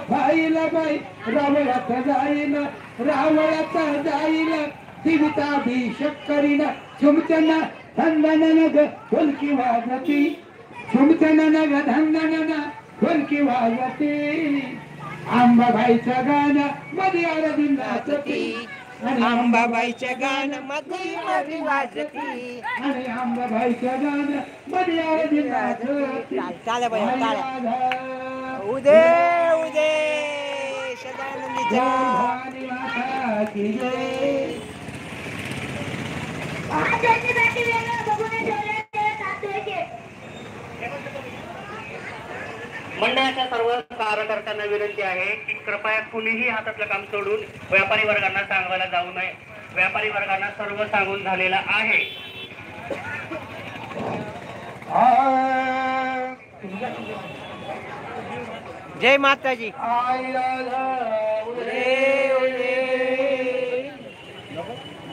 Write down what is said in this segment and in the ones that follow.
File बाई रावळात जाईल रावळात जाईल जीविताभिषेक करीन चुमचना धंदन ग ढोलकी वाजती चुमचना ग धंदन ढोलकी वाजती आंबाबाईचं गाणं मध्ये आरती नाचती अंबाबाईच्या गाणं मध्ये मध्ये वाजती आणि आंबाबाईचं गाणं मध्ये आरती नाचती टाळ्या बाया टाळ्या उदे उदे सदानंदीचा भवानी माता की जय मंडळाच्या सर्व कार्यकर्त्यांना विनंती आहे की कृपया कुणीही हातातलं काम सोडून व्यापारी वर्गांना सांगवायला जाऊ नये. व्यापारी वर्गांना सर्व सांगून झालेला आहे. जय माताजी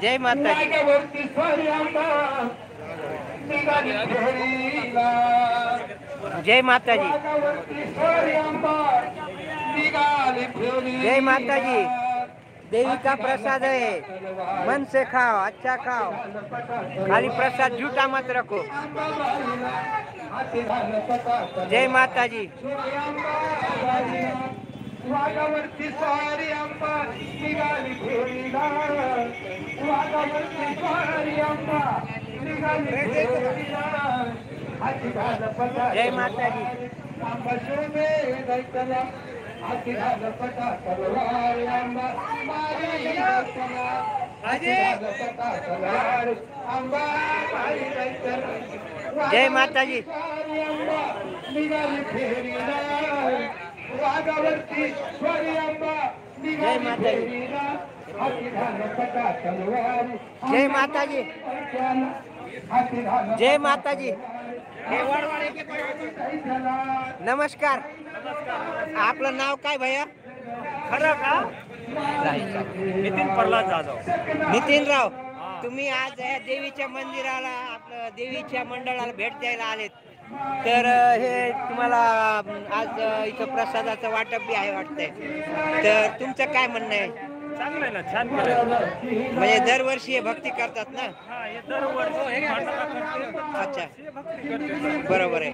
जय माताजी जय माताजी जय माताजी देवी का प्रसाद है मन से खाओ अच्छा खाओ खाली प्रसाद झूठा मत रखो जय माताजी वाघावरती स्वारी अंबा निघाली फेरीला वाघावरती स्वारी अंबा निघाली फेरीला हाती घाल पटा जय माताजी अंबा शोभे दैतला हाती घाल पटा तलवार अंबा मारी दैतला हाती घाल पटा तलवार अंबा मारी दैतला जय माताजी अंबा निघाली फेरीला वाघावरती स्वारी अंबा जय माताजी जय माताजी जय माताजी नमस्कार आपलं नाव काय भैया खरं का? नितीन प्रल्हाद जाधव. नितीनराव तुम्ही आज या देवीच्या मंदिराला आपलं देवीच्या मंडळाला भेट द्यायला आलेत तर हे तुम्हाला आज इथं प्रसादाचं वाटप बी आहे वाटतंय तर तुमचं काय म्हणणं आहे? चांगलं आहे ना, छान केलं. म्हणजे दरवर्षी हे भक्ती करतात ना? हा, हे दरवर्षी भांडारा करते. अच्छा बरोबर आहे.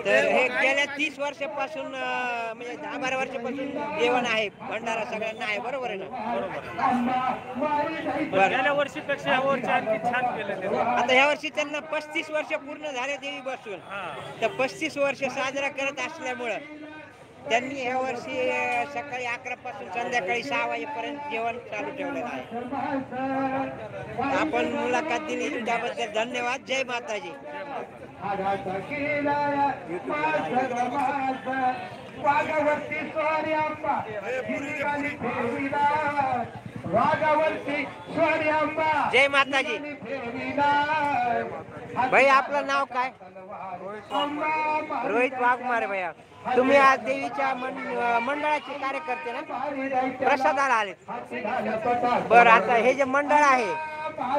तर हे गेल्या 30 वर्षापासून म्हणजे 10-12 वर्षापासून जेवण आहे भंडारा सगळ्यांना आहे बरोबर आहे ना? बरोबर. गेल्या वर्षीपेक्षा या वर्षी आणखी छान केलेले. आता ह्या वर्षी त्यांना 35 वर्ष पूर्ण झाले देवी बसून तर 35 वर्ष साजरा करत असल्यामुळं त्यांनी ह्या वर्षी सकाळी 11 पासून संध्याकाळी 6 वाजेपर्यंत जेवण चालू ठेवलेलं आहे. आपण मुलाखत दिली त्याबद्दल धन्यवाद. जय माताजी. वाघावरती स्वारी अंबा वाघावरती स्वारी अंबा जय माताजी. भाई आपलं नाव काय? रोहित वाघमारे भैया. तुम्ही आज देवीच्या मंडळाचे कार्यकर्ते ना? प्रसादाला आलेत. बरं आता हे जे मंडळ आहे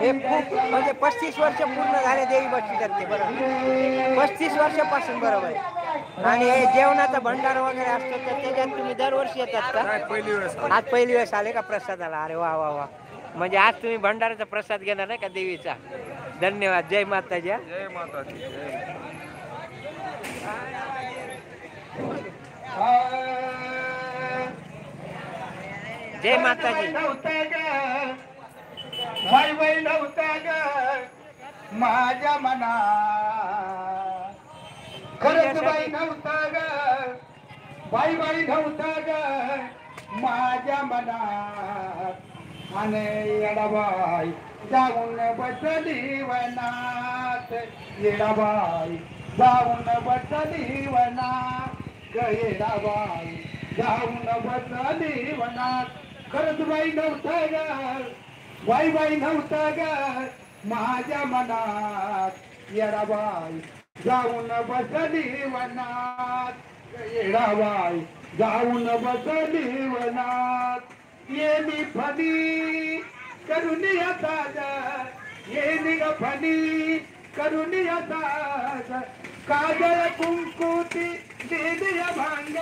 हे खूप म्हणजे 35 वर्ष पूर्ण झाले देवी भक्ती करते बरोबर 35 वर्षापासून बरोबर आहे. आणि हे जेवणाचा भंडार वगैरे असतो तर त्याच्यात तुम्ही दरवर्षी येतात का? आज पहिली वेळेस आले का प्रसादाला? अरे वा वा वा. म्हणजे आज तुम्ही भंडाराचा प्रसाद घेणार नाही का देवीचा? धन्यवाद. जय माताजी. जय माताजी. जय माताजी. बाई बाई नव्हता ग माझ्या मना खरंच बाई नव्हता ग बाई बाई नव्हता ग माझ्या मना आणि येडाबाई जाऊन बसली वनात येडाबाई जाऊन बसली वनात येडाबाई जाऊन बसली वनात खरंच बाई नव्हता ग बाई बाई नव्हता ग माझ्या मनात येडाबाई जाऊन बसली वनात येडाबाई जाऊन बसली वनात येली फणी करून येतात येली ग फणी करून येतात काजळ कुंकुती दिली भांग